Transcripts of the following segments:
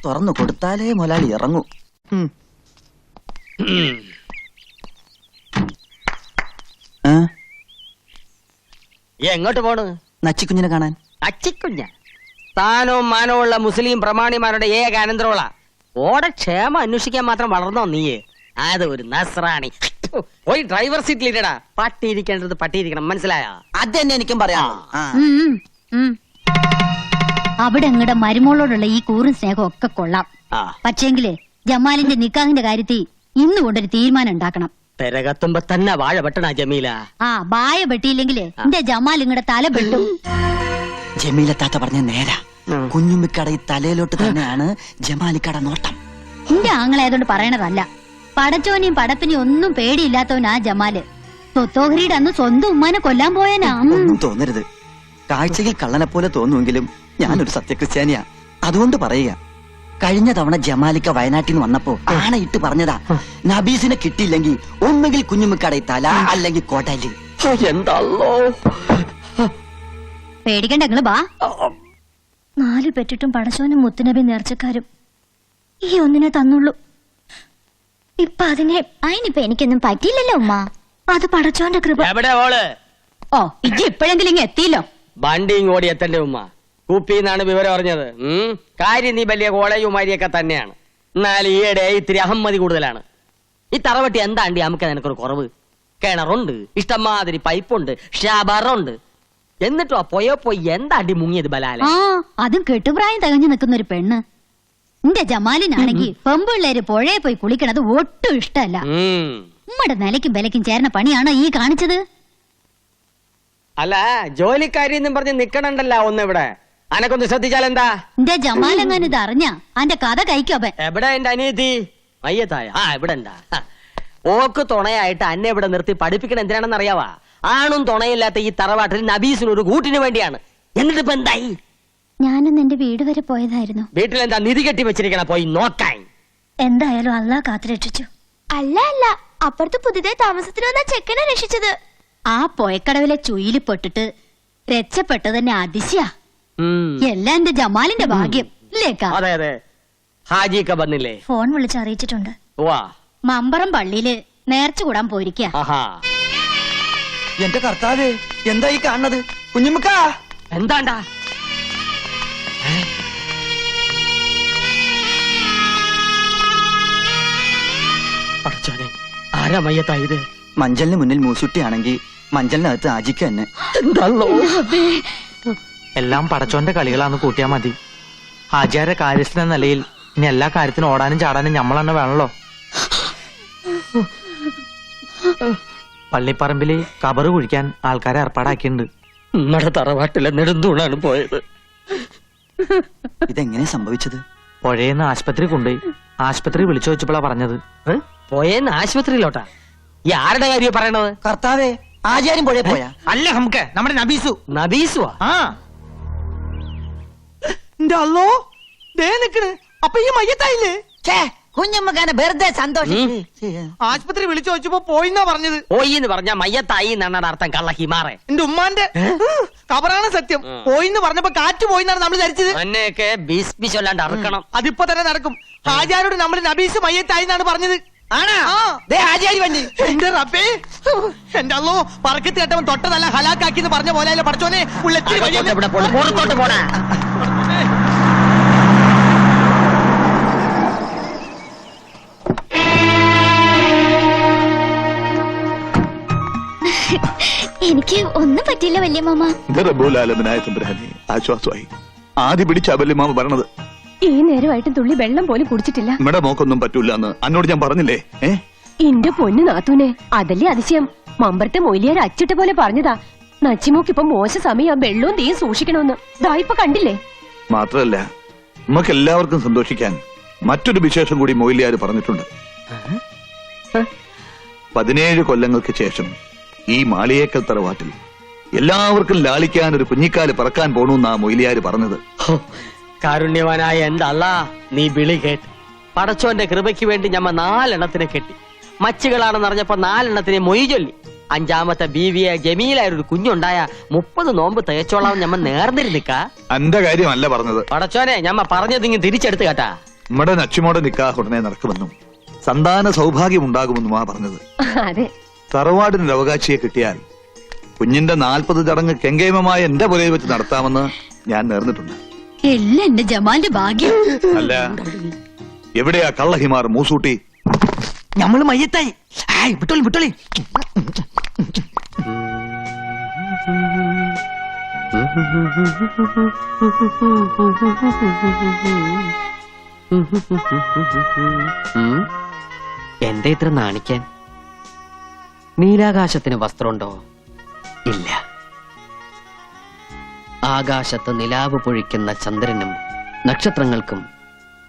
തുറന്നു കൊടുത്താലേ മുതലാളി ഇറങ്ങൂ. എങ്ങോട്ട് പോണ്? നച്ചിക്കുഞ്ഞിനെ കാണാൻ. നച്ചിക്കുഞ്ഞ സ്ഥാനവും മാനവും ഉള്ള മുസ്ലിം പ്രമാണിമാരുടെ ഏക അനന്തരമുള്ള ഓടെ ക്ഷേമം അന്വേഷിക്കാൻ മാത്രം വളർന്നോ നീയെ? അത് ഒരു നസ്രാണി. പോയി ഡ്രൈവർ സീറ്റിലിരടാ. പട്ടിയിരിക്കേണ്ടത് പട്ടിയിരിക്കണം, മനസ്സിലായോ? അത് തന്നെ എനിക്കും പറയാം. അവിടെ നിങ്ങളുടെ മരുമോളോടുള്ള ഈ കൂറും സ്നേഹം ഒക്കെ കൊള്ളാം. പക്ഷേങ്കില് ജമാലിന്റെ നിക്കാഹിന്റെ കാര്യത്തിൽ ഇന്ന് കൊണ്ടൊരു തീരുമാനം ഉണ്ടാക്കണം. പെരകത്തുമ്പോ തന്നെ വാഴ വെട്ടണ ജമീല. വായ വെട്ടിയില്ലെങ്കില് എന്റെ ജമാൽ നിങ്ങളുടെ തല വെട്ടും. ജമീല താത്ത പറഞ്ഞ നേരാ. കുഞ്ഞുമ്മിക്കട ഈ തലയിലോട്ട് തന്നെയാണ് ജമാലിക്കട നോട്ടം. എന്റെ ആങ്ങളായതുകൊണ്ട് പറയണതല്ല. പടച്ചോനെയും പടപ്പിനെയും ഒന്നും പേടിയില്ലാത്തവനാ ജമാല്. സ്വത്തോഹരിയുടെ അന്ന് സ്വന്തം ഉമ്മാനെ കൊല്ലാൻ പോയനാ. ഒന്നും തോന്നരുത്. കാഴ്ചയിൽ കള്ളനെ പോലെ തോന്നുമെങ്കിലും ഞാനൊരു സത്യക്രിസ്ത്യാനിയാ. അതുകൊണ്ട് പറയുക, കഴിഞ്ഞ തവണ ജമാലിക്ക വയനാട്ടിൽ നിന്ന് വന്നപ്പോ ആണയിട്ട് പറഞ്ഞതാ, നബീസിനെ കിട്ടിയില്ലെങ്കിൽ ഒന്നുകിൽ കുഞ്ഞുമ്മിക്കട തല അല്ലെങ്കിൽ കോട്ടല്. എന്താണല്ലോ പേടിക്കണ്ട, നിങ്ങള് ബാ. 4 പെറ്റിട്ടും പടച്ചോനും മുത്തുനബി നേർച്ചക്കാരും ഈ ഒന്നിനെ തന്നുള്ളൂ. ഇപ്പൊ അതിനിപ്പോ എനിക്കൊന്നും പറ്റിയില്ലല്ലോ ഉമ്മ. അത് പടച്ചോന്റെ കൃപ. എവിടെ ഓള്? ഇജ്ജ് ഇപ്പോഴെങ്കിലും ഇങ്ങ് എത്തിയില്ലോ. വണ്ടി ഇങ്ങോടി എത്തന്റെ ഉമ്മ. കുപ്പിന്നാണ് വിവരം അറിഞ്ഞത്. കാര്യം നീ വലിയ കോളേജുമാരിയൊക്കെ തന്നെയാണ്. എന്നാൽ ഈയിടെ ഇത്തിരി അഹമ്മതി കൂടുതലാണ്. ഈ തറവട്ടി എന്താണ്ടി നമുക്ക് നിനക്കൊരു കുറവ്? കിണറുണ്ട്, ഇഷ്ടംമാതിരി പൈപ്പുണ്ട്, ഷാബറുണ്ട്. എന്നിട്ടോ പോയി എന്താണ്ടി മുങ്ങിയത് ബലാല? അതും കെട്ടുപ്രായം തികഞ്ഞു നിൽക്കുന്ന ഒരു പെണ്ണ്. എന്റെ ജമാലിനാണെങ്കിൽ പെമ്പിള്ളേര് പുഴയെ പോയി കുളിക്കണത് ഒട്ടും ഇഷ്ടമല്ല. ഉമ്മയുടെ നിലയ്ക്കും വിലയ്ക്കും ചേർന്ന പണിയാണോ ഈ കാണിച്ചത്? അല്ല, ജോലിക്കാരി എന്നും പറഞ്ഞ് നിക്കണണ്ടല്ല ഒന്ന് ഇവിടെ. അനക്കൊന്ന് ശ്രദ്ധിച്ചാലെന്താ? എന്റെ ജമാലെങ്ങാനും ഇത് അറിഞ്ഞ അന്റെ കഥ കഴിക്കോ? എവിടെ എന്റെ അനിയത്തി? മയ്യത്തായ ഇവിടെ ഉണ്ടാ. ഓക്ക് തുണയായിട്ട് അന്നെ ഇവിടെ നിർത്തി പഠിപ്പിക്കണ എന്തിനാണെന്ന് അറിയാവാ? ആണും തുണയില്ലാത്ത ഈ തറവാട്ടിൽ നബീസിന് ഒരു കൂട്ടിന് വേണ്ടിയാണ്. എന്നിട്ട് ഇപ്പൊ എന്തായി? ഞാനൊന്ന് എന്റെ വീട് വരെ പോയതായിരുന്നു. വീട്ടിലെന്താ നിധി കെട്ടി വെച്ചിരിക്കണ? പോയി നോക്കാൻ. എന്തായാലും അള്ളാഹ് കാത്തുരക്ഷിച്ചു. അല്ല അപ്പുറത്ത് പുതിയതായി താമസത്തിന് വന്ന ചെക്കനെ രക്ഷിച്ചത്. ആ പോയക്കടവിലെ ചുയില് പെട്ടിട്ട് രക്ഷപ്പെട്ടത് തന്നെ അതിശയാ. എല്ലാം എന്റെ ജമാലിന്റെ ഭാഗ്യം. അതെ അതെ. ഹാജിയൊക്കെ വന്നില്ലേ? ഫോൺ വിളിച്ച് അറിയിച്ചിട്ടുണ്ട്. വാ. മമ്പറം പള്ളിയില് നേർച്ച കൂടാൻ പോയിരിക്കാ. എന്റെ കർത്താവേ, എന്താ ഈ കാണുന്നത്? കുഞ്ഞുമ്മിക്ക എന്താണ്ടാ? ആരാ മയ്യത്തായത്? മഞ്ചലിന് മുന്നിൽ മൂസുട്ടിയാണെങ്കിൽ മഞ്ചലിനകത്ത് ആജിക്ക തന്നെ. എല്ലാം പടച്ചോന്റെ കളികളാന്ന് കൂട്ടിയാ മതി. ഹാജിയാരെ കാര്യസ്ഥന നിലയിൽ ഇനി എല്ലാ കാര്യത്തിനും ഓടാനും ചാടാനും ഞമ്മളെന്നെ വേണല്ലോ. പള്ളിപ്പറമ്പില് കബറ് കുഴിക്കാൻ ആൾക്കാരെ ഏർപ്പാടാക്കിയിട്ടുണ്ട്. നമ്മുടെ തറവാട്ടിലെ നെടുന്തൂണാണ് പോയത്. ഇതെങ്ങനെ സംഭവിച്ചത്? പുഴയെന്ന് ആശുപത്രി കൊണ്ടുപോയി. ആശുപത്രി വിളിച്ചു വെച്ചപ്പോഴാ പറഞ്ഞത്. പോയെന്ന് ആശുപത്രിയിലോട്ടാ? ഈ ആരുടെ കാര്യം പറയണത്? കർത്താവേ, ആചാര്യം പുഴയെ പോയാ? അല്ല, നമുക്ക് നമ്മുടെ നബീസു. നബീസുവാ? അപ്പൊ ഈ മയ്യത്തായില്ലേ? കുഞ്ഞമ്മക്കാനെ വെറുതെ സന്തോഷം. ആശുപത്രി വിളിച്ചു വെച്ചപ്പോ പോയിന്നാ പറഞ്ഞത്. പോയി എന്ന് പറഞ്ഞാ മയ്യത്തായി എന്നാണ് അർത്ഥം. കള്ള ഹിമാറെ. എന്റെ ഉമ്മാന്റെ കബറാണ് സത്യം. പോയിന്ന് പറഞ്ഞപ്പോ കാറ്റ് പോയിന്നാണ് നമ്മൾ ധരിച്ചത്. എന്നെയൊക്കെ ബീസ്പിച്ചല്ലാണ്ട് അറക്കണം. അതിപ്പോ തന്നെ നടക്കും. ഹാജിയാരോട് നമ്മൾ നബീസ് മയ്യത്തായി എന്നാണ് പറഞ്ഞത്. എന്റെ റബ്ബേ, എന്റെ അല്ലോ, പറക്കത്ത് കേട്ടവൻ തൊട്ടതല്ല ഹലാക്കാക്കി എന്ന് പറഞ്ഞ പോലെ പഠിച്ചോനെ. പുറത്തോട്ട് പോണ. എനിക്ക് ഒന്നും പറ്റില്ല വല്യമാമ. ആശ്വാസമായി. ആദ്യം പിടിച്ച വല്യമാമ പറഞ്ഞത്. ഈ നേരമായിട്ടും തുള്ളി വെള്ളം പോലും കുടിച്ചിട്ടില്ല. ഇവിടെ മോക്കൊന്നും പറ്റൂല എന്ന് അന്നോട് ഞാൻ പറഞ്ഞില്ലേ? എന്റെ പൊന്നു നാത്തൂനെ, അതല്ലേ അതിശയം. മമ്പറത്തെ മൊയിലിയാർ അച്ചിട്ട പോലെ പറഞ്ഞതാ. നച്ചിമോക്കിപ്പം മോശ സമയം വെള്ളവും തീയും സൂക്ഷിക്കണമെന്ന്. ഇപ്പൊ കണ്ടില്ലേ? മാത്രല്ല, നമുക്ക് എല്ലാവർക്കും സന്തോഷിക്കാൻ മറ്റൊരു വിശേഷം കൂടി മൊയിലിയാർ പറഞ്ഞിട്ടുണ്ട്. 17 കൊല്ലങ്ങൾക്ക് ശേഷം ഈ മാളിയേക്കൽ തറവാട്ടിൽ എല്ലാവർക്കും ലാളിക്കാൻ ഒരു കുഞ്ഞിക്കാല് പറക്കാൻ പോണെന്നാ മൊയിലിയാര് പറഞ്ഞത്. കാരുണ്യവാനായ എന്റെ അല്ലാ, നീ വിളി കേട്ട് പടച്ചോന്റെ കൃപയ്ക്ക് വേണ്ടി ഞമ്മ 4 എണ്ണത്തിനെ കെട്ടി. മച്ചുകളാണെന്ന് അറിഞ്ഞപ്പോ 4 എണ്ണത്തിനെ മൊയ് ചൊല്ലി. 5ാമത്തെ ബീവിയെ ജമീലായൊരു കുഞ്ഞുണ്ടായ 30 നോമ്പ് തികച്ചോളാം ഞമ്മ നേർന്നിരുന്നിക്ക. എന്റെ കാര്യമല്ല പറഞ്ഞത്. പടച്ചോനെ, ഞമ്മ പറഞ്ഞതിങ്ങ് തിരിച്ചെടുത്ത് കേട്ടാ. നമ്മുടെ നച്ചുമോടെ നിക്കാഹ് ഉടനെ നടക്കുമെന്നും സന്താന സൗഭാഗ്യം ഉണ്ടാകുമെന്നുമാ പറഞ്ഞത്. അതെ. തറവാടിന് അവകാശിയെ കിട്ടിയാൽ കുഞ്ഞിന്റെ 40 ചടങ്ങ് കെങ്കേമമായ എന്റെ പുരയിൽ വെച്ച് നടത്താമെന്ന് ഞാൻ നേർന്നിട്ടുണ്ട്. എല്ലാം എന്റെ ജമാലിന്റെ ഭാഗ്യം. അല്ല, എവിടെയാ കള്ളഹിമാർ മൂസൂട്ടി? ഞമ്മള് മയ്യത്തായി. വിട്ടോളി വിട്ടോളി. എന്താ ഇത്ര നാണിക്കാൻ? നീലാകാശത്തിന് വസ്ത്രമുണ്ടോ? ഇല്ല. ആകാശത്ത് നിലാവ് പൊഴിക്കുന്ന ചന്ദ്രനും നക്ഷത്രങ്ങൾക്കും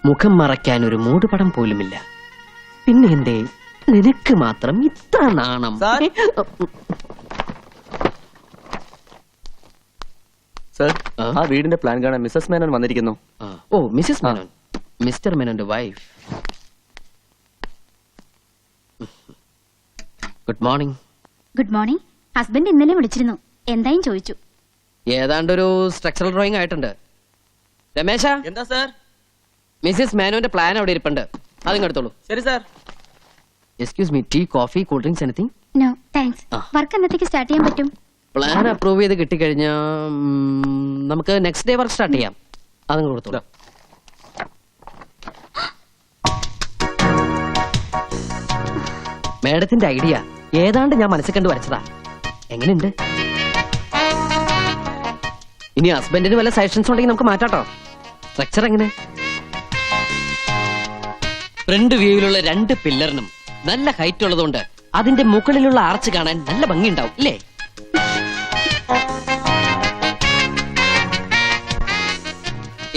മുഖം മറയ്ക്കാൻ ഒരു മൂടുപടം പോലുമില്ല. പിന്നെ എന്തേ നിനക്ക് മാത്രം ഇത്ര നാണം? സർ, ആ വീടിന്റെ പ്ലാൻ കാണാൻ മിസ്സസ് മേനോൻ വന്നിരിക്കുന്നു. ഓ, മിസസ് മേനോൻ, മിസ്റ്റർ മേനോന്റെ wife. Good morning. Good morning. Husband ഇന്നലെ വിളിച്ചിരുന്നു, എന്തായും ചോദിച്ചു. ഏതാണ്ടൊരു സ്ട്രക്ചറൽ ഡ്രോയിങ് ആയിട്ടുണ്ട്. രമേശ, എന്താ സർ? മിസസ് മേനോന്റെ പ്ലാൻ അവിടെ ഇരിപ്പുണ്ട്, അതിങ്ങെടുത്തോളൂ. ശരി sir. Excuse me, tea, coffee, cool drinks, anything? No thanks. Work എന്നത്തേക്ക് സ്റ്റാർട്ട് ചെയ്യാൻ പറ്റും? പ്ലാൻ അപ്രൂവ് ചെയ്ത് കിട്ടിക്കഴിഞ്ഞാൽ നമുക്ക് നെക്സ്റ്റ് ഡേ വർക്ക് സ്റ്റാർട്ട് ചെയ്യാം. അതങ്ങ് കൊടുത്തോളൂ. മേഡത്തിന്റെ ഐഡിയ ഏതാണ്ട് ഞാൻ മനസ്സിൽ കണ്ടു വരച്ചതാ. എങ്ങനെയുണ്ട്? ഇനി ഹസ്ബൻഡിന് വല്ല സജഷൻസ് ഉണ്ടെങ്കിൽ നമുക്ക് മാറ്റാട്ടോ. സ്ട്രക്ചർ എങ്ങനെ? ഫ്രണ്ട് വ്യൂവിലുള്ള 2 പില്ലറിനും നല്ല ഹൈറ്റ് ഉള്ളതുകൊണ്ട് അതിന്റെ മുകളിലുള്ള ആർച്ച് കാണാൻ നല്ല ഭംഗിയുണ്ടാവും, ഇല്ലേ?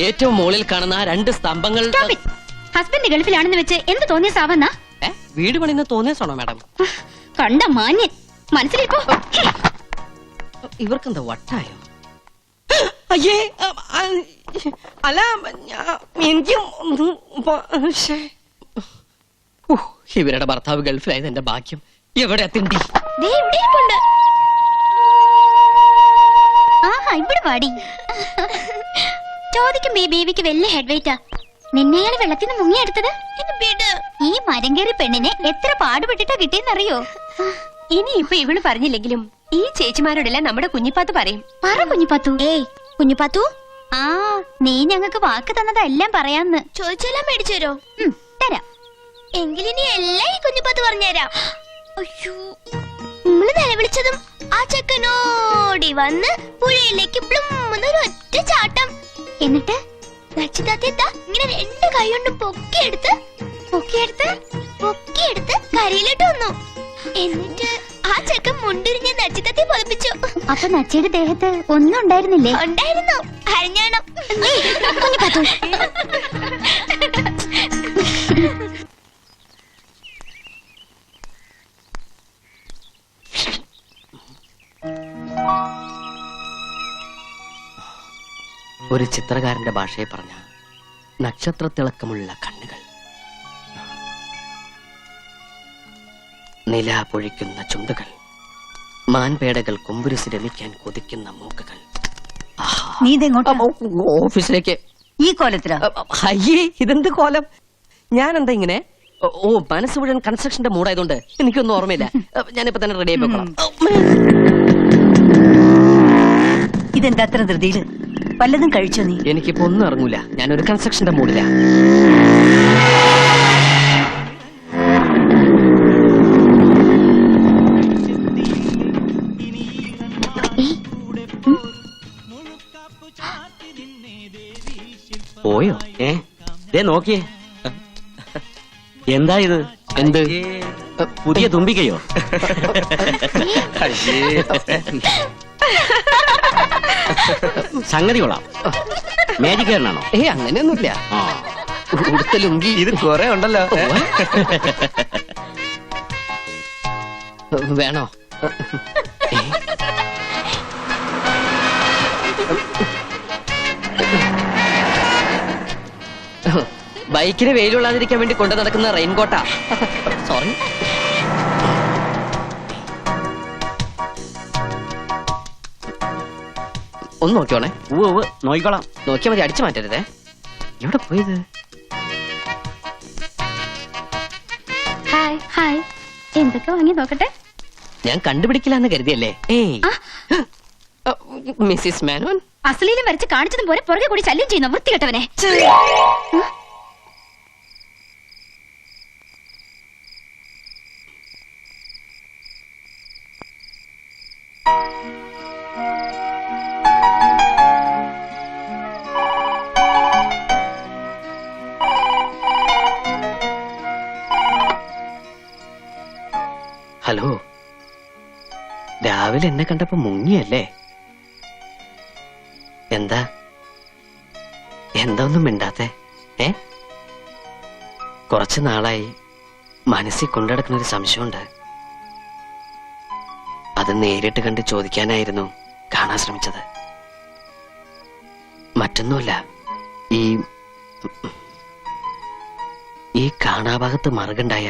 ഏറ്റവും മുകളിൽ കാണുന്ന 2 സ്തംഭങ്ങൾ. ഹസ്ബൻഡ് ഗൾഫിലാണെന്ന് വെച്ച് എന്ത് തോന്നിയ സാവന്ന? വീട് പണിന്ന് തോന്നിയതാണോ മാഡം? കണ്ട മാന്യൻ മനസ്സിലിപ്പോ. ഇവർക്കെന്താ വട്ടായോ? അയ്യേ, അല്ല, എനിക്ക് ഇവരുടെ ഭർത്താവ് ഗൾഫിലായത് എന്റെ ഭാഗ്യം. എവിടെ തിണ്ടി? ഇവിടെ പാടി ചോദിക്കും. ബേബിക്ക് വലിയ ഹെഡ് വെയിറ്റാ. നിന്നെയാണ് വെള്ളത്തിന് മുങ്ങിയെടുത്തത്. ഈ മരം കയറി പെണ്ണിനെ എത്ര പാടുപെട്ടിട്ടാ കിട്ടിയെന്നറിയോ? ഇനി ഇപ്പൊ ഇവള് പറഞ്ഞില്ലെങ്കിലും ഈ ചേച്ചിമാരോടെല്ലാം നമ്മുടെ കുഞ്ഞിപ്പാത്ത് പറയും. പറ കുഞ്ഞിപ്പാത്തു. ഏയ് കുഞ്ഞിപ്പാത്തു, ആ നീ ഞങ്ങൾക്ക് വാക്ക് തന്നതെല്ലാം പറയാന്ന്. ചോദിച്ചെല്ലാം മേടിച്ചു തരോ? തരാം. എങ്കിലിനി എല്ലാം ഈ കുഞ്ഞിപ്പാത്ത് പറഞ്ഞുതരാം. അയ്യോ, നമ്മള് നിലവിളിച്ചതും ആ ചെക്കനോടി വന്ന് പുഴയിലേക്ക് പ്ലുമ്മെന്നൊരു ഒറ്റ ചാട്ടം. എന്നിട്ട് ഇങ്ങനെ 2 കൈ കൊണ്ട് പൊക്കിയെടുത്ത് കരയിലോട്ട് വന്നു. എന്നിട്ട് ആ ചെക്കൻ മുണ്ടിരിഞ്ഞ് നച്ചിത്തത്തെ പതിപ്പിച്ചു. അപ്പൊ നച്ചിയുടെ ദേഹത്ത് ഒന്നും ഉണ്ടായിരുന്നില്ലേ? ഉണ്ടായിരുന്നു, അരഞ്ഞാണം. ഒരു ചിത്രകാരന്റെ ഭാഷയെ പറഞ്ഞ നക്ഷത്രത്തിളക്കമുള്ള കണ്ണുകൾ, നില പൊഴിക്കുന്ന ചുണ്ടുകൾ, മാൻപേടകൾ കൊമ്പുരുസി രമിക്കാൻ കൊതിക്കുന്ന മൂക്കുകൾ. നീ ഇതെങ്ങോട്ടാ? ഓഫീസിലേക്ക്. ഈ കോലത്തിലാ? അയ്യേ, ഇതെന്ത് കോലം? ഞാൻ എന്താ ഇങ്ങനെ? ഓ, മനസ്സ് മുഴുവൻ കൺസ്ട്രക്ഷന്റെ മൂടായതുകൊണ്ട് എനിക്കൊന്നും ഓർമ്മയില്ല. ഞാനിപ്പോ തന്നെ റെഡി ആയി പോകണം. ഇതെന്താ അത്ര ധൃതിയില്? വല്ലതും കഴിച്ചോ നീ? എനിക്കിപ്പോ ഒന്നും ഇറങ്ങൂല, ഞാനൊരു കൺസ്ട്രക്ഷന്റെ മൂടില്ല. പോയോ? നോക്കിയേ, എന്താ ഇത്? എന്ത്? പുതിയ തുമ്പിക്കയോ? സംഗതി കൊള്ളാം. മാജിക് കാരനാണോ? അങ്ങനെയൊന്നുമില്ല. ഉടുത്ത ലുങ്കി ഇത് കൊറേ ഉണ്ടല്ലോ. വേണോ? ബൈക്കിന് വെയിലുള്ളാതിരിക്കാൻ വേണ്ടി കൊണ്ടു നടക്കുന്ന റെയിൻകോട്ടാ. സോറി. ഒന്ന് നോക്കിയോണേ. നോക്കിക്കോളാം. നോക്കിയാൽ മതി, അടിച്ചു മാറ്റരുതേ. എവിടെ പോയത്? ഹായ് ഹായ് എന്തൊക്കെ വാങ്ങി നോക്കട്ടെ. ഞാൻ കണ്ടുപിടിക്കില്ലാന്ന് കരുതിയല്ലേ? മിസ്സിസ് മേനോൻ, അസലീലും വരച്ച് കാണിച്ചതും പോലെ പുറകെ കൂടി ശല്യം ചെയ്യുന്ന വൃത്തികെട്ടവനെ. ഹലോ, രാവിലെ എന്നെ കണ്ടപ്പോ മുങ്ങിയല്ലേ? എന്താ ഒന്നും മിണ്ടാത്തെ? കുറച്ചു നാളായി മനസ്സിൽ കൊണ്ടുനടക്കുന്ന ഒരു സംശയമുണ്ട്. അത് നേരിട്ട് കണ്ട് ചോദിക്കാനായിരുന്നു കാണാൻ ശ്രമിച്ചത്. മറ്റൊന്നുമല്ല, ഈ കാണാഭാഗത്ത് മറുകുണ്ടായ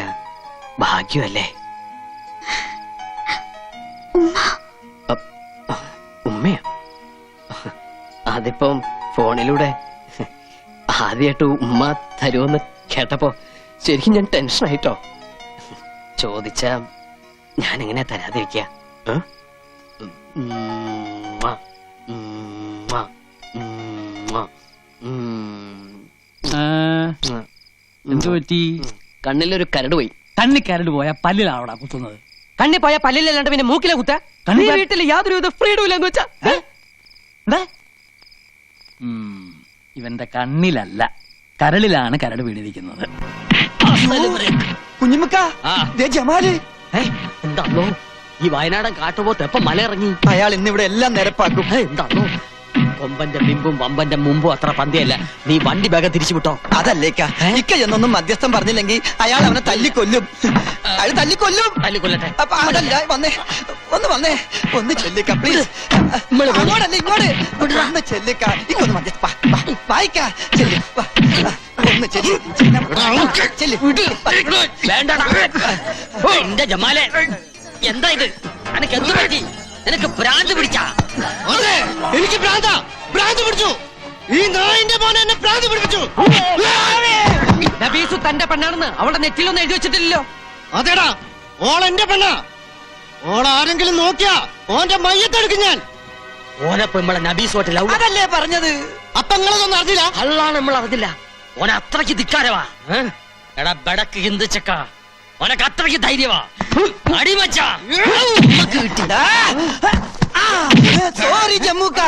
ഭാഗ്യമല്ലേ? ഉമ്മയോ? അതിപ്പം ഫോണിലൂടെ ആദ്യമായിട്ട് ഉമ്മ തരുമെന്ന് കേട്ടപ്പോ ശരിക്കും ഞാൻ ടെൻഷനായിട്ടോ. ചോദിച്ചാ ഞാൻ എങ്ങനെ തരാതിരിക്കുക? എന്തു പറ്റി? കണ്ണിലൊരു കരട് പോയി. കണ്ണി കരട് പോയാ പല്ലിലാണോടാ കുത്തുന്നത്? കണ്ണി പോയ പല്ലിലല്ലാണ്ട് പിന്നെ മൂക്കിലെ കുത്ത. കണ്ണി- വീട്ടിൽ യാതൊരു ഫ്രീഡം ഇല്ലെന്ന് വെച്ചാ ഇവന്റെ കണ്ണിലല്ല, കരളിലാണ് കരട് വീണിരിക്കുന്നത്. കുഞ്ഞുമുക്ക, ദേ ജമാല്. എന്താണോ ഈ വയനാടൻ കാട്ടുപോത്ത് എപ്പം മലയിറങ്ങി? അയാൾ ഇന്നിവിടെ എല്ലാം നിരപ്പാക്കും. എന്താണോ കൊമ്പന്റെ ബിമ്പും വമ്പന്റെ മുമ്പും അത്ര പന്തിയല്ല. നീ വണ്ടി വേഗം തിരിച്ചു വിട്ടോ. അതല്ലേക്ക, ഇക്ക എന്നൊന്നും മധ്യസ്ഥം പറഞ്ഞില്ലെങ്കിൽ അയാൾ അവനെ തല്ലിക്കൊല്ലും. അയാൾ തല്ലിക്കൊല്ലും. തല്ലിക്കൊല്ലട്ടെ. അപ്പൊ അതല്ല, വന്നേ, ഒന്ന് ഒന്ന് ചെല്ലിക്ക പ്ലീസ്. അങ്ങോട്ടല്ല ഇങ്ങോട്ട്, ഒന്ന് ചെല്ലിക്ക. ഇക്കൊന്ന് മധ്യസ്ഥ വായിക്ക. ചെല്ലി ഒന്ന് ചെല്ലി ചെല്ലി. വേണ്ടടാ. ഓ, എന്റെ ജമാലെ, എന്താ ഇത്? നിനക്ക് എന്ത് പറ്റി? നിനക്ക് ഭ്രാന്ത് പിടിച്ചാ? എനിക്ക് ഭ്രാന്ത് പിടിച്ചു. ഈ നായിന്റെ മോനെ എന്നെ ഭ്രാന്ത് പിടിപ്പിച്ചു. നബീസു തന്റെ പെണ്ണാണെന്ന് അവളുടെ നെറ്റിലൊന്നും എഴുതി വെച്ചിട്ടില്ലല്ലോ. അതേടാ, ഓൾ എന്റെ പെണ്ണാ. ഓൾ ആരെങ്കിലും നോക്കിയാ ഓന്റെ മയ്യത്തെടുക്കും ഞാൻ. ഓനപ്പൊ നമ്മളെ നബീസുമായിട്ട് ലവ്. അതല്ലേ പറഞ്ഞത്. അപ്പൊ നിങ്ങളതൊന്നും അറിഞ്ഞില്ല? അള്ളാണ് നമ്മൾ അറിഞ്ഞില്ല. ഓന അത്രയ്ക്ക് ധിക്കാരവാ. എടാ ബടക്ക് ഹിന്ദിച്ചക്ക, ഓനക്ക് അത്രയ്ക്ക് ധൈര്യവാ. അടിമച്ച സോറി ജമ്മൂക്ക.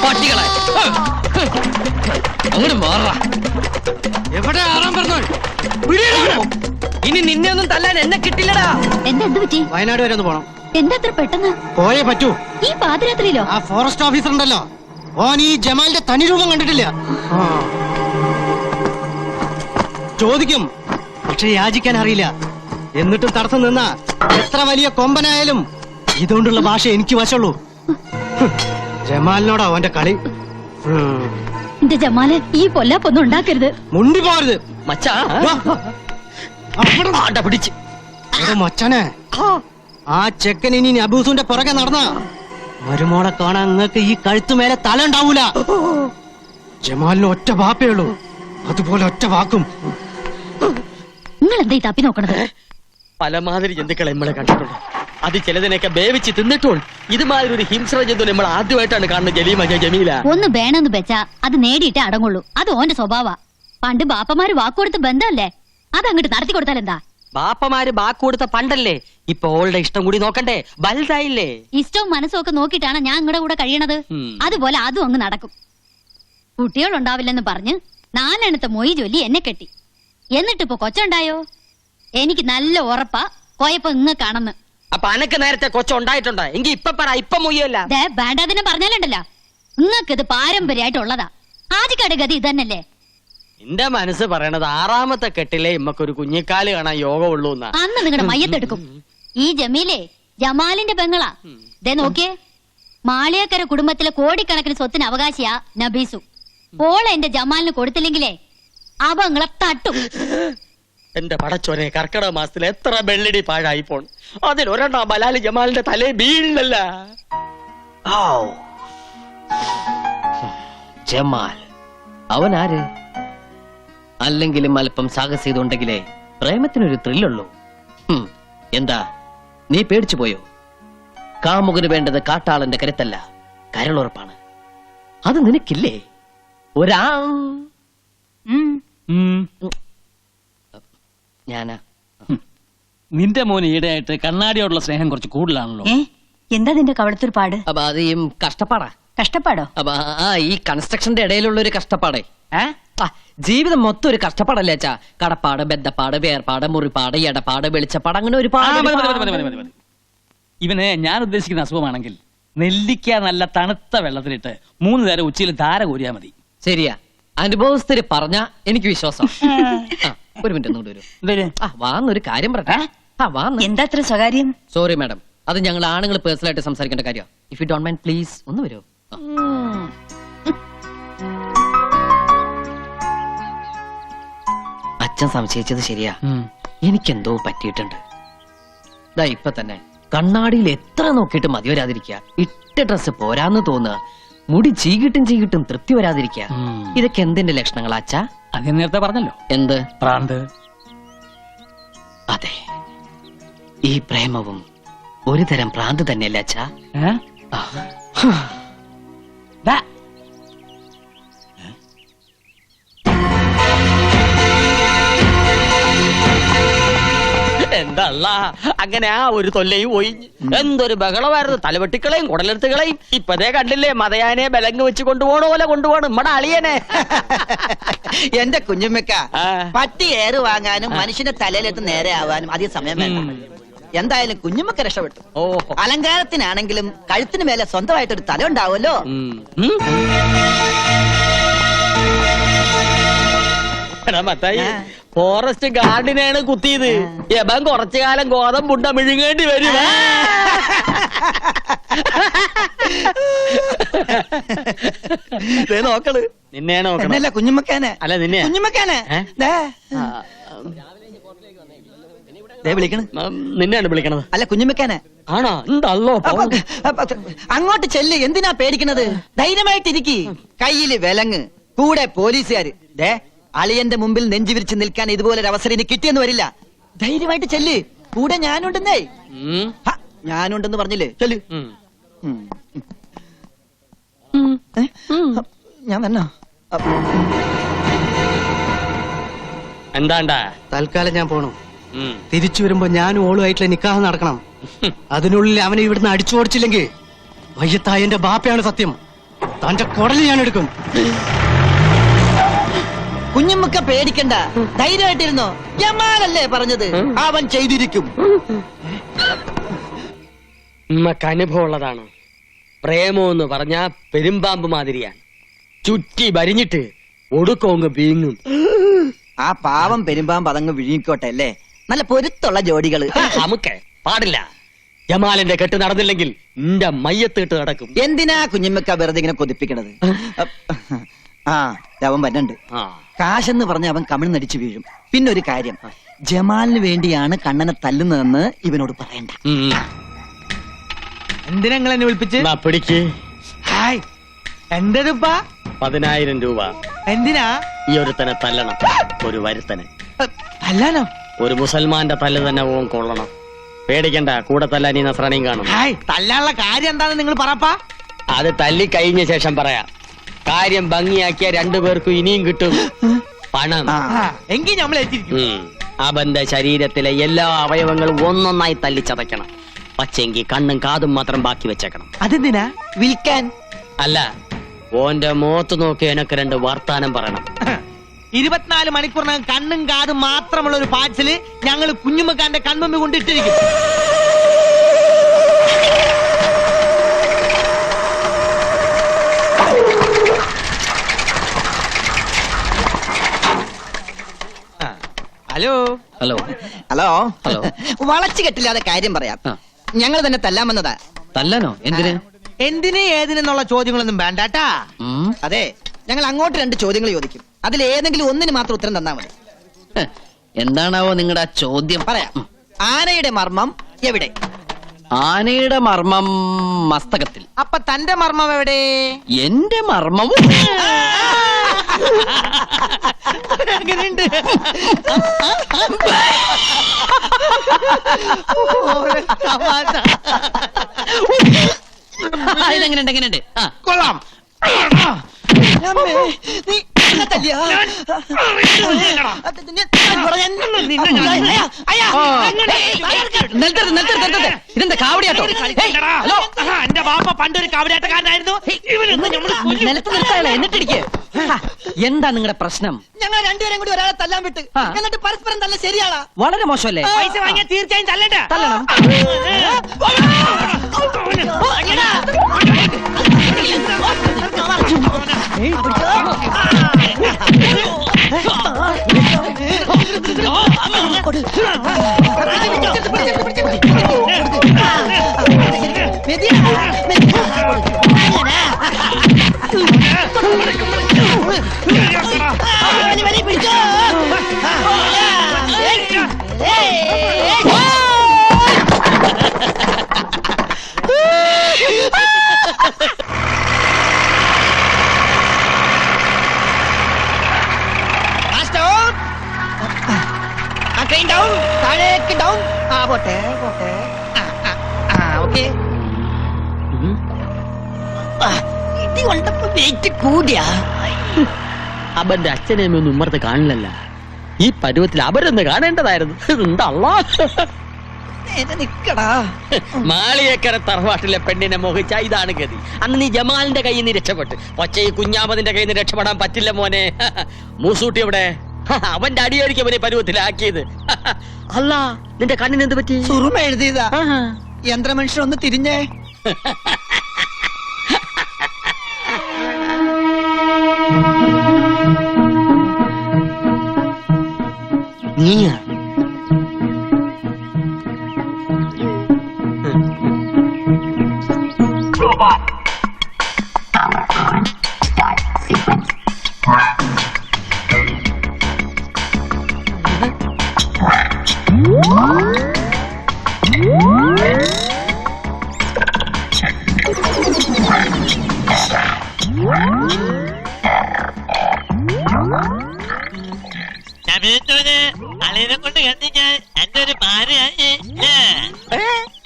പട്ടികളെ അങ്ങോട്ട് മാറാ. എവിടെ ആറാൻ പറഞ്ഞു? ഇനി നിന്നെ ഒന്നും തല്ലാൻ എന്നെ കിട്ടില്ലടാ. എന്ത് പറ്റി? വയനാട് വരെ ഒന്ന് പോണം. എന്താ അത്ര പെട്ടെന്ന്? പോയേ പറ്റൂ. ഈ പാതിരാത്രിയിലോ? ആ ഫോറസ്റ്റ് ഓഫീസർ ഉണ്ടല്ലോ, ഓൻ ഈ ജമാലിന്റെ തനി രൂപം കണ്ടിട്ടില്ല. ചോദിക്കും, പക്ഷെ യാചിക്കാൻ അറിയില്ല. എന്നിട്ടും തടസ്സം നിന്ന എത്ര വലിയ കൊമ്പനായാലും ഇതുകൊണ്ടുള്ള ഭാഷ എനിക്ക് വശമുള്ളൂ. ജമാലിനോടാ ഓന്റെ കളി. എന്റെ ജമാല്, ഈ പൊല്ലാപ്പൊന്നും ഉണ്ടാക്കരുത്. മുണ്ടി പോരുത് മച്ചാ. പിടിച്ച് മച്ചനെ. ആ ചെക്കൻ ഇനി നബൂസുന്റെ പുറകെ നടന്ന മരുമോളെ കാണാൻ നിങ്ങൾക്ക് ഈ കഴുത്തുമേലെ തല ഉണ്ടാവൂല. ജമാലിന് ഒറ്റ വാപ്പേ ഉള്ളൂ, അതുപോലെ ഒറ്റ വാക്കും. നിങ്ങൾ എന്താ ഈ തപ്പി നോക്കണത്? പലമാതിരി ജന്തുക്കളെ നമ്മളെ കണ്ടിട്ടുണ്ട്. അത് ചിലതിനൊക്കെ വേവിച്ച് തിന്നിട്ടും ഇതുമാതിരി ഒരു ഹിംസ്ര ജന്തു നമ്മൾ ആദ്യമായിട്ടാണ് കാണുന്നത്. ജമീല ഒന്ന് വേണമെന്ന് വെച്ചാ അത് നേടിയിട്ടേ അടങ്ങുള്ളൂ. അത് ഓന്റെ സ്വഭാവ. പണ്ട് ബാപ്പമാര് വാക്കുകൊടുത്ത് ബന്ധമല്ലേ, അതങ്ങോട്ട് നടത്തി കൊടുത്താൽ എന്താ? ബാപ്പമാര് ബാക്ക് കൊടുത്ത പണ്ടല്ലേ, ഇപ്പൊ ഓളുടെ ഇഷ്ടം കൂടി നോക്കണ്ടേ? വലുതായില്ലേ? ഇഷ്ടവും മനസ്സും ഒക്കെ നോക്കിയിട്ടാണ് ഞാൻ നിങ്ങളുടെ കൂടെ കഴിയണത്. അതുപോലെ അതും അങ്ങ് നടക്കും. കുട്ടികളുണ്ടാവില്ലെന്ന് പറഞ്ഞ് 4 എണ്ണത്തെ മൊയ് ചൊല്ലി എന്നെ കെട്ടി. എന്നിട്ടിപ്പോ കൊച്ചുണ്ടായോ? എനിക്ക് നല്ല ഉറപ്പാ കൊയപ്പോ നിങ്ങൾക്കാണെന്ന്. അപ്പൊ അനക്ക് നേരത്തെ കൊച്ചുണ്ടായിട്ടുണ്ടോ? എങ്കി ഇപ്പൊ പറ, ഇപ്പൊ മൊയ്യല്ല. വേണ്ടാതിനെ പറഞ്ഞാലുണ്ടല്ലോ, നിങ്ങൾക്കിത് പാരമ്പര്യമായിട്ടുള്ളതാ. ആദ്യക്കാട് ഗതി ഇതന്നല്ലേ? എന്റെ മനസ്സ് പറയണത് 6ാമത്തെ കെട്ടിലെ ഇമ്മക്കൊരു കുഞ്ഞിക്കാല് കാണാൻ യോഗമുള്ളൂ എന്നാ. അന്ന് നിങ്ങളുടെ മയ്യത്തെടുക്കും. ഈ ജമീലെ ജമാലിന്റെ പെങ്ങളാ. ദേ നോക്കിയേ, മാളിയക്കര കുടുംബത്തിലെ കോടിക്കണക്കിന് സ്വത്തിന് അവകാശിയാ നബീസു. ഓളെ എന്റെ ജമാലിന് കൊടുത്തില്ലെങ്കിലേ അവങ്ങളെ തട്ടും. എന്റെ പടച്ചോനെ, കർക്കിടക മാസത്തിൽ എത്ര വെള്ളിടി പാഴായി പോൺ. അതിലൊരെണ്ണം ബലാലി ജമാലിന്റെ തലേ വീഴില്ലല്ല. ജമാൽ അവൻ ആര്? അല്ലെങ്കിലും അല്പം സാഹസികതയുണ്ടെങ്കിലേ പ്രേമത്തിനൊരു ത്രില്ലുള്ളൂ. എന്താ നീ പേടിച്ചു പോയോ? കാമുകന് വേണ്ടത് കാട്ടാളന്റെ കരുത്തല്ല, കരളുറപ്പാണ്. അത് നിനക്കില്ലേ? ഞാനാ. നിന്റെ മോൻ ഈടെയായിട്ട് കണ്ണാടിയോടുള്ള സ്നേഹം കുറച്ച് കൂടുതലാണല്ലോ. എന്താ നിന്റെ കവളത്തൊരു പാട്? അപ്പൊ അത് ഈ കഷ്ടപ്പാടാ. കഷ്ടപ്പാടോ? അപ്പൊ ഈ കൺസ്ട്രക്ഷന്റെ ഇടയിലുള്ള ഒരു കഷ്ടപ്പാടേ. ജീവിതം മൊത്തം ഒരു കഷ്ടപ്പാടല്ലേ അച്ഛാ? കടപ്പാട്, ബദ്ധപ്പാട്, വേർപാട്, മുറിപ്പാട്, എടപ്പാട്, വെളിച്ചപ്പാട്, അങ്ങനെ ഒരു ഇവന് ഞാൻ ഉദ്ദേശിക്കുന്ന അസുഖമാണെങ്കിൽ നെല്ലിക്ക നല്ല തണുത്ത വെള്ളത്തിലിട്ട് 3 നേരം ഉച്ചയിൽ ധാര കോരിയാ മതി. ശരിയാ, അനുഭവസ്ഥര് പറഞ്ഞ എനിക്ക് വിശ്വാസം. ഒരു മിനിറ്റ് ഒന്നുകൂടി വരും. വാന്നൊരു കാര്യം പറട്ടെ. എന്താ അത്ര സ്വകാര്യം? സോറി മാഡം, അത് ഞങ്ങൾ ആണുങ്ങൾ പേഴ്സണൽ ആയിട്ട് സംസാരിക്കേണ്ട കാര്യം. If you don't mind please ഒന്ന് വരുമോ? അച്ഛൻ സംശയിച്ചത് ശരിയാ. എനിക്കെന്തോ പറ്റിയിട്ടുണ്ട്. ഇപ്പൊ തന്നെ കണ്ണാടിയിൽ എത്ര നോക്കിയിട്ട് മതി വരാതിരിക്കുക, ഇട്ട ഡ്രസ് പോരാന്ന് തോന്നുക, മുടി ചീകിട്ടും തൃപ്തി വരാതിരിക്കുക. ഇതൊക്കെ എന്തിന്റെ ലക്ഷണങ്ങളാ അച്ഛാ? അത് ഞാൻ നേരത്തെ പറഞ്ഞല്ലോ. എന്ത് പ്രാന്ത്? അതെ, ഈ പ്രേമവും ഒരു തരം പ്രാന്ത് തന്നെയല്ലേ അച്ഛാ? എന്തല്ല അങ്ങനെ ആ ഒരു തൊല്ലയും ഒഴിഞ്ഞ് എന്തൊരു ബഹളമായിരുന്നു. തലവെട്ടിക്കളയും കുടലെടുത്തുകളയും. ഇപ്പതേ കണ്ടില്ലേ, മതയാനെ ബലങ്ങ് വെച്ച് കൊണ്ടുപോണ പോലെ കൊണ്ടുപോകണം നമ്മടെ അളിയനെ. എന്റെ കുഞ്ഞുമ്മക്ക, പട്ടി ഏറ് വാങ്ങാനും മനുഷ്യന്റെ തലയിലെത്ത് നേരെ ആവാനും അധികം സമയം വേണ്ട. എന്തായാലും കുഞ്ഞുമ്മക്ക രക്ഷപ്പെട്ടു. അലങ്കാരത്തിനാണെങ്കിലും കഴുത്തിന് മേലെ സ്വന്തമായിട്ടൊരു തല ഉണ്ടാവുമല്ലോ. ഫോറസ്റ്റ് ഗാർഡിനെയാണ് കുത്തിയത്. യബൻ കുറച്ചു കാലം ഗോതമ്പുണ്ട മിഴുങ്ങേണ്ടി വരും. നോക്കള് നിന്നെ നോക്കണല്ല, കുഞ്ഞുമ്മക്കാനെ. അല്ല നിന്നെ. കുഞ്ഞുമ്മക്കാനെ വിളിക്കണ. നിന്നെയാണ് വിളിക്കണത്. അല്ല കുഞ്ഞുമ്മക്കാനെ. ആണോ? എന്തല്ലോ അങ്ങോട്ട് ചെല്ല്, എന്തിനാ പേടിക്കണത്? ധൈര്യമായിട്ടിരിക്കി. കയ്യില് വിലങ്ങ്, കൂടെ പോലീസുകാര്. അളിയന്റെ മുമ്പിൽ നെഞ്ചു വിരിച്ച് നിൽക്കാൻ ഇതുപോലൊരു അവസരം ഇനി കിട്ടിയെന്ന് വരില്ല. ധൈര്യമായിട്ട് ചെല്ല്, കൂടെ ഞാനുണ്ടെന്നേ. ഞാനുണ്ടെന്ന് പറഞ്ഞില്ലേ, ചെല്ല്. ഞാൻ വന്നോ? എന്താണ്ടാ? തൽക്കാലം ഞാൻ പോണു. തിരിച്ചു വരുമ്പോ ഞാനും ഓളുമായിട്ടുള്ള നിക്കാഹ് നടക്കണം. അതിനുള്ളിൽ അവനെ ഇവിടുന്ന് അടിച്ചോടിച്ചില്ലെങ്കിൽ വയ്യത്തായ എന്റെ ബാപ്പയാണ് സത്യം. തന്റെ കുടല് ഞാൻ എടുക്കും. കുഞ്ഞുമ്മക്ക പേടിക്കണ്ട, ധൈര്യമായിട്ടിരുന്നോ. ജമാലല്ലേ പറഞ്ഞത്, അവൻ ചെയ്തിരിക്കും. നമുക്ക് അനുഭവമുള്ളതാണ്. പ്രേമോന്ന് പറഞ്ഞാ പെരുമ്പാമ്പ് മാതിരിയാണ്. ചുറ്റി വരിഞ്ഞിട്ട് ഒടുക്കോങ്ങ് വീങ്ങും. ആ പാവം പെരുമ്പാമ്പ് അതങ്ങ് വിഴുങ്ങിക്കോട്ടെ അല്ലേ. നല്ല പൊരുത്തുള്ള ജോഡികള് നമുക്ക് പാടില്ല. ജമാലിന്റെ കെട്ട് നടന്നില്ലെങ്കിൽ നിന്റെ മയ്യത്തിട്ട് നടക്കും. എന്തിനാ കുഞ്ഞുമ്മക്ക വെറുതെ ഇങ്ങനെ കൊതിപ്പിക്കണത്? അവൻ വരണ്ട്. കാശെന്ന് പറഞ്ഞ അവൻ കമിഴ്ന്നടിച്ചു വീഴും. പിന്നെ ഒരു കാര്യം, ജമാലിന് വേണ്ടിയാണ് കണ്ണനെ തല്ലുന്നതെന്ന് ഇവനോട് പറയണ്ട. എന്തിനാ നിങ്ങൾ എന്നെ വിളിപ്പിച്ച്? പിടിക്ക്. ഹായ്, എന്തപ്പാ? 10,000 രൂപ. എന്തിനാ? ഈ ഒരുത്തനെ തല്ലണം. ഒരു വരുത്തനെ അല്ലാനോ? ഒരു മുസൽമാന്റെ തല്ല് തന്നെ ഓൻ കൊള്ളണം. പേടിക്കണ്ട, കൂടെ തല്ലാൻ ഈ നസ്രാണിയും കാണും. ഹായ്, തല്ലാനുള്ള കാര്യം എന്താണെന്ന് നിങ്ങൾ പറപ്പാ. അത് തല്ലി കഴിഞ്ഞ ശേഷം പറയാം. കാര്യം ഭംഗിയാക്കിയ 2 പേർക്കും ഇനിയും കിട്ടും പണം. എങ്കിൽ നമ്മൾ അവന്റെ ശരീരത്തിലെ എല്ലാ അവയവങ്ങളും ഒന്നൊന്നായി തല്ലിച്ചതയ്ക്കണം. പക്ഷെങ്കിൽ കണ്ണും കാതും മാത്രം ബാക്കി വെച്ചേക്കണം. അതെന്തിനാ? വിൽക്കാൻ അല്ല, ഓന്റെ മുഖത്ത് നോക്കി എനക്ക് 2 വർത്താനം പറയണം. 24 മണിക്കൂറിനകം കണ്ണും കാതും മാത്രമുള്ള ഒരു പാഴ്സല് ഞങ്ങൾ കുഞ്ഞുമ്മക്കാന്റെ കൺമുമ്പിൽ കൊണ്ടിട്ടിരിക്കും. Hello hello hello hello. വളച്ചു കെട്ടില്ലാതെ കാര്യം പറയാം. ഞങ്ങൾ തന്നെ തല്ലാൻ വന്നതാ. തല്ലാനോ? എന്തിന്? എന്തിന് ഏതിനെന്നുള്ള ചോദ്യങ്ങളൊന്നും വേണ്ടാട്ടാ. അതെ, ഞങ്ങൾ അങ്ങോട്ട് 2 ചോദ്യങ്ങൾ ചോദിക്കും. അതിൽ ഏതെങ്കിലും ഒന്നിന് മാത്രം ഉത്തരം തന്നാ മതി. എന്താണാവോ നിങ്ങളുടെ ആ ചോദ്യം? പറയാം. ആനയുടെ മർമ്മം എവിടെ? ആനയുടെ മർമ്മം മസ്തകത്തിൽ. അപ്പൊ തന്റെ മർമ്മം എവിടെ? എന്റെ മർമ്മം എങ്ങനെയുണ്ട്? ഇതെങ്ങനെയുണ്ട്? എങ്ങനെയുണ്ട്? കൊള്ളാം. നീ തല്ലിയാ? ഇതെന്താ കാവടിയാട്ടോ? എന്റെ ബാപ്പ പണ്ടൊരു കാവടിയാട്ടക്കാരനായിരുന്നു. നിലത്ത് നിർത്താളെ എന്നിട്ടിരിക്കെ. എന്താ നിങ്ങളുടെ പ്രശ്നം? ഞങ്ങൾ രണ്ടുപേരും കൂടി ഒരാളെ തല്ലാൻ വിട്ട് എന്നിട്ട് പരസ്പരം തല്ല ശരിയാളാ? വളരെ മോശമല്ലേ? പൈസ വാങ്ങിയാൽ തീർച്ചയായും തല്ലണ്ട. തല്ലണം. താഴേക്ക് ഡൗൺ. പോട്ടെ പോട്ടെ. ഓക്കെ. ഇടി കൊണ്ടപ്പോ വെയിറ്റ് കൂടിയാ. അവന്റെ അച്ഛനെയൊന്നും ഉമ്മർത്ത് കാണില്ലല്ല. ഈ പരുവത്തിൽ അവരൊന്ന് കാണേണ്ടതായിരുന്നു. ഉണ്ടല്ലോ. നിക്കടാ. മാളിയേക്കര തറവാട്ടിലെ പെണ്ണിനെ മോഹിച്ച ഇതാണ് ഗതി. അന്ന് നീ ജമാലിന്റെ കയ്യിൽ നിന്ന് രക്ഷപ്പെട്ട്, പക്ഷേ ഈ കുഞ്ഞാമതിന്റെ കയ്യിൽ നിന്ന് രക്ഷപ്പെടാൻ പറ്റില്ല മോനെ. മൂസൂട്ടി എവിടെ? അവന്റെ അടിയായിരിക്കും അവനെ പരുവത്തിലാക്കിയത്. അല്ല, നിന്റെ കണ്ണിന് എന്ത് പറ്റി? സുറുമ എഴുതിയതാ. യന്ത്രമനുഷ്യൻ ഒന്ന് തിരിഞ്ഞേ. നീയാ?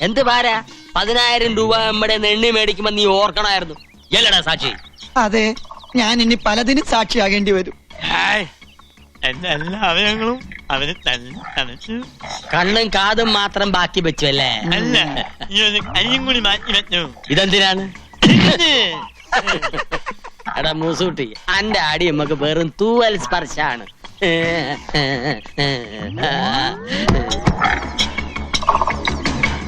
എന്ത് പാര? 10,000 രൂപ നമ്മുടെ എണ്ണി മേടിക്കുമ്പോ നീ ഓർക്കണമായിരുന്നു. എല്ലടാ സാക്ഷി? അതെ, ഞാൻ ഇനി പലതിനും സാക്ഷിയാകേണ്ടി വരും. എന്റെ എല്ലാ അവയവങ്ങളും അവന് തന്നെ തണച്ചു. കണ്ണും കാതും മാത്രം ബാക്കി വെച്ചു അല്ലേ? അല്ല, ഈ ഒരു കയ്യും കൂടി മാറ്റി വെച്ചു. ഇതെന്തിനാണ്? എടാ മൂസൂട്ടി, അന്റെ അടി നമുക്ക് വെറും തൂവൽ സ്പർശാണ്.